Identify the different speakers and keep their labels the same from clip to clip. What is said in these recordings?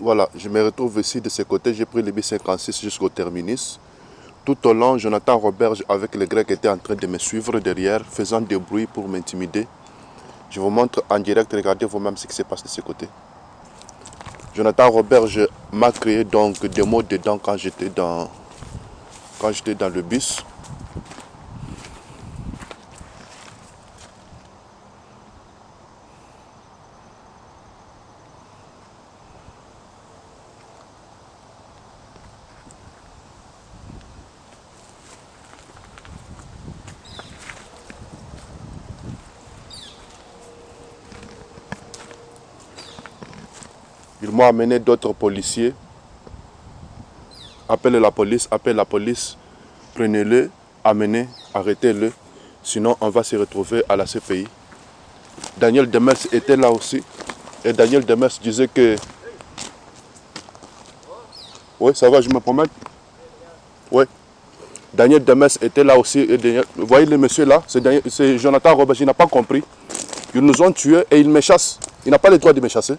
Speaker 1: Voilà, je me retrouve ici de ce côté. J'ai pris le B56 jusqu'au terminus. Tout au long, Jonathan Roberge avec les Grecs étaient en train de me suivre derrière, faisant des bruits pour m'intimider. Je vous montre en direct, regardez vous-même ce qui se passe de ce côté. Jonathan Roberge m'a créé donc des mots dedans quand j'étais dans le bus. Ils m'ont amené d'autres policiers. Appelle la police, prenez-le, amenez, arrêtez-le. Sinon, on va se retrouver à la CPI. Daniel Demers était là aussi. Et Daniel Demers disait que... Oui, ça va, je me promène. Oui. Daniel Demers était là aussi. Et Daniel... Vous voyez le monsieur là, c'est Jonathan Roberge, il n'a pas compris. Ils nous ont tués et il me chasse. Il n'a pas le droit de me chasser.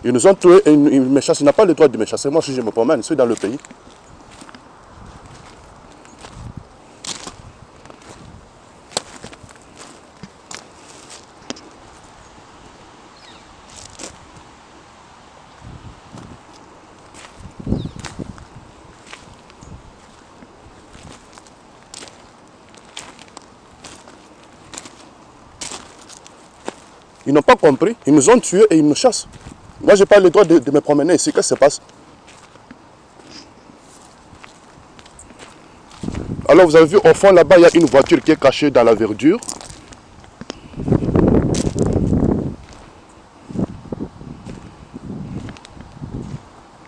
Speaker 1: Ils nous ont tués et ils me chassent. Il n'a pas le droit de me chasser. Moi, si je me promène, je suis dans le pays. Ils n'ont pas compris. Ils nous ont tués et ils nous chassent. Moi, je n'ai pas le droit de me promener ici. Qu'est-ce qui se passe? Alors, vous avez vu, au fond, là-bas, il y a une voiture qui est cachée dans la verdure.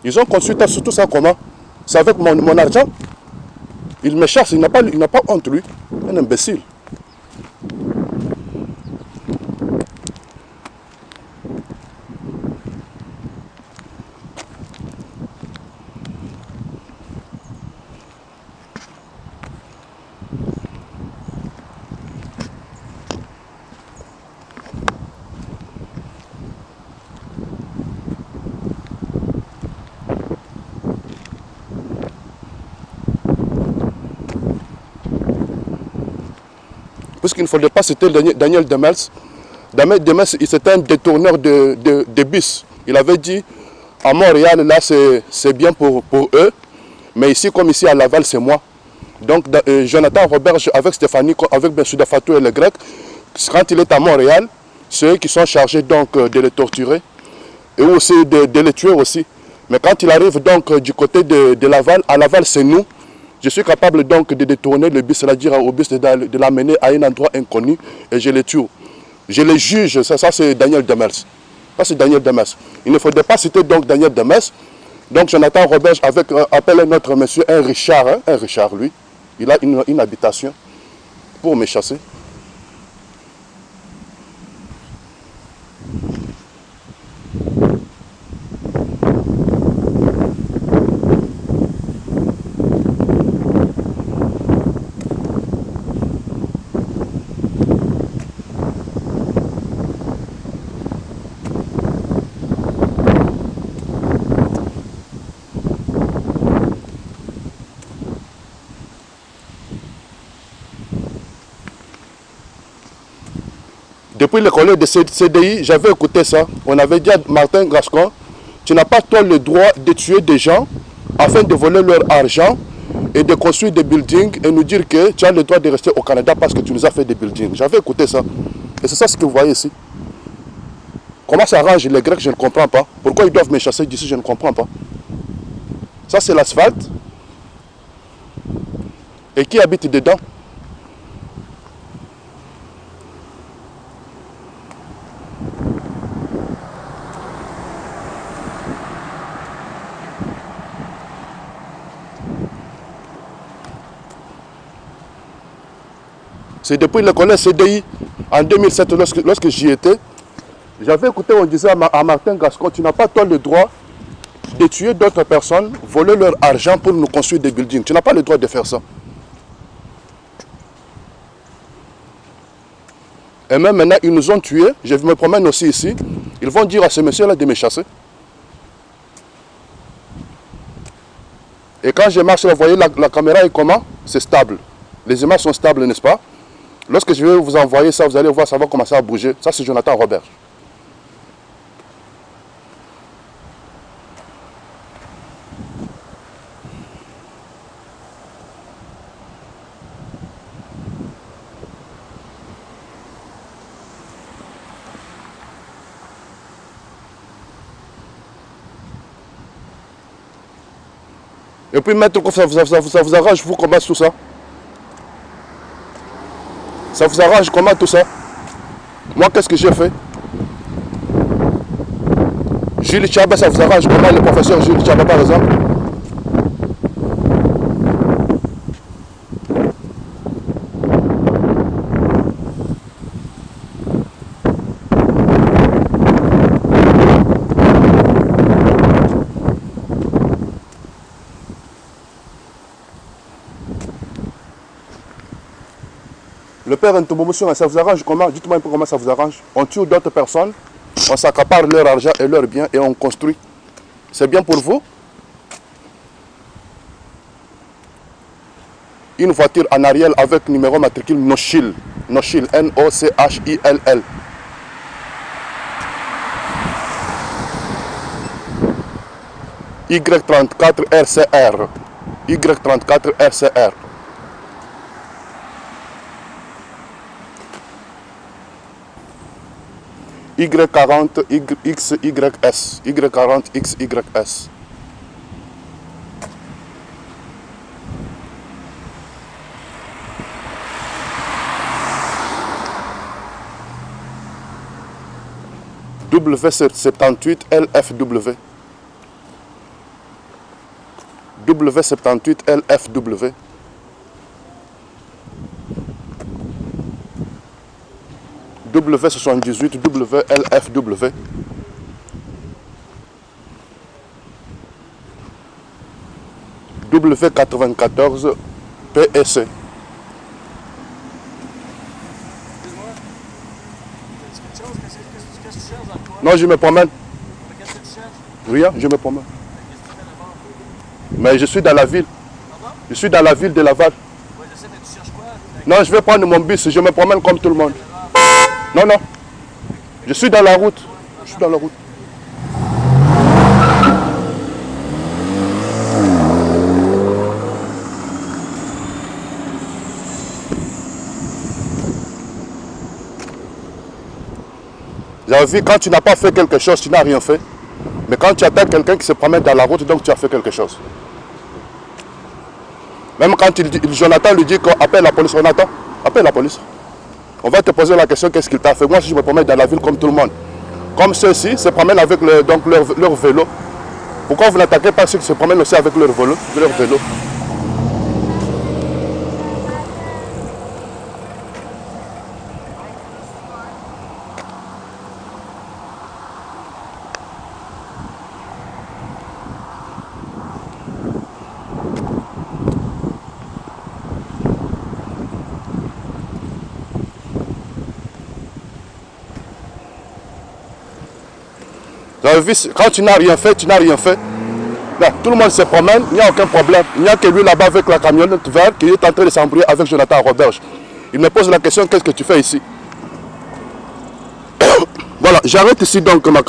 Speaker 1: Ils ont construit tout ça comment? C'est avec mon argent. Il me chasse. Il n'a pas honte, lui. Un imbécile. Puisqu'il ne fallait pas citer Daniel Demers. Daniel Demers, c'était un détourneur de bus. Il avait dit, à Montréal, là, c'est bien pour eux. Mais ici, comme ici à Laval, c'est moi. Donc, Jonathan Roberge, avec Stéphanie, avec M. Dafatou et les Grecs, quand il est à Montréal, c'est eux qui sont chargés donc de le torturer et aussi de le tuer aussi. Mais quand il arrive donc du côté de Laval, à Laval, c'est nous. Je suis capable donc de détourner le bus, c'est-à-dire au bus de l'amener à un endroit inconnu et je le tue. Je le juge, ça c'est Daniel Demers. Ça c'est Daniel Demers. Il ne faudrait pas citer donc Daniel Demers. Donc Jonathan Roberge appelle notre monsieur un Richard, hein, un Richard lui. Il a une habitation pour me chasser. Depuis le collège de CDI, j'avais écouté ça. On avait dit à Martin Gascon, tu n'as pas toi le droit de tuer des gens afin de voler leur argent et de construire des buildings et nous dire que tu as le droit de rester au Canada parce que tu nous as fait des buildings. J'avais écouté ça. Et c'est ça ce que vous voyez ici. Comment ça arrange les Grecs, je ne comprends pas. Pourquoi ils doivent me chasser d'ici, je ne comprends pas. Ça c'est l'asphalte. Et qui habite dedans? C'est depuis le collège CDI, en 2007, lorsque j'y étais, j'avais écouté, on disait à Martin Gascon, tu n'as pas toi le droit de tuer d'autres personnes, voler leur argent pour nous construire des buildings. Tu n'as pas le droit de faire ça. Et même maintenant, ils nous ont tués. Je me promène aussi ici. Ils vont dire à ce monsieur-là de me chasser. Et quand je marche, vous voyez, la caméra est comment? C'est stable. Les images sont stables, n'est-ce pas? Lorsque je vais vous envoyer ça, vous allez voir, ça va commencer à bouger. Ça, c'est Jonathan Robert. Et puis, maître, ça vous arrange, vous, comment tout ça? Ça vous arrange comment tout ça? Moi, qu'est-ce que j'ai fait? Jules Tchaba, ça vous arrange comment, le professeur Jules Tchaba, par exemple? Le père Ntobomoussouna, ça vous arrange comment? Dites-moi un peu comment ça vous arrange. On tue d'autres personnes, on s'accapare leur argent et leurs biens et on construit. C'est bien pour vous? Une voiture en arrière avec numéro matricule Nochil. Nochil, N-O-C-H-I-L-L. Y34RCR. Y34RCR. Y40 XYS. Y40 XYS. W78 LFW. W78 LFW. W78 WLFW. W94 PSC. Non, je me promène. Rien, je me promène. Mais je suis dans la ville. Je suis dans la ville de Laval. Non, je vais prendre mon bus, je me promène comme tout le monde. Non, non. Je suis dans la route. Je suis dans la route. Vous avez vu, quand tu n'as pas fait quelque chose, tu n'as rien fait. Mais quand tu attends quelqu'un qui se promène dans la route, donc tu as fait quelque chose. Même quand Jonathan lui dit qu'appelle la police, Jonathan, appelle la police. On va te poser la question, qu'est-ce qu'il t'a fait? Moi, si je me promène dans la ville comme tout le monde. Comme ceux-ci se promènent avec leur vélo. Pourquoi vous n'attaquez pas ceux qui se promènent aussi avec leur vélo? Vous avez vu, quand tu n'as rien fait, tu n'as rien fait. Là, tout le monde se promène, il n'y a aucun problème. Il n'y a que lui là-bas avec la camionnette verte qui est en train de s'embrouiller avec Jonathan Robert. Il me pose la question, qu'est-ce que tu fais ici? Voilà, j'arrête ici donc ma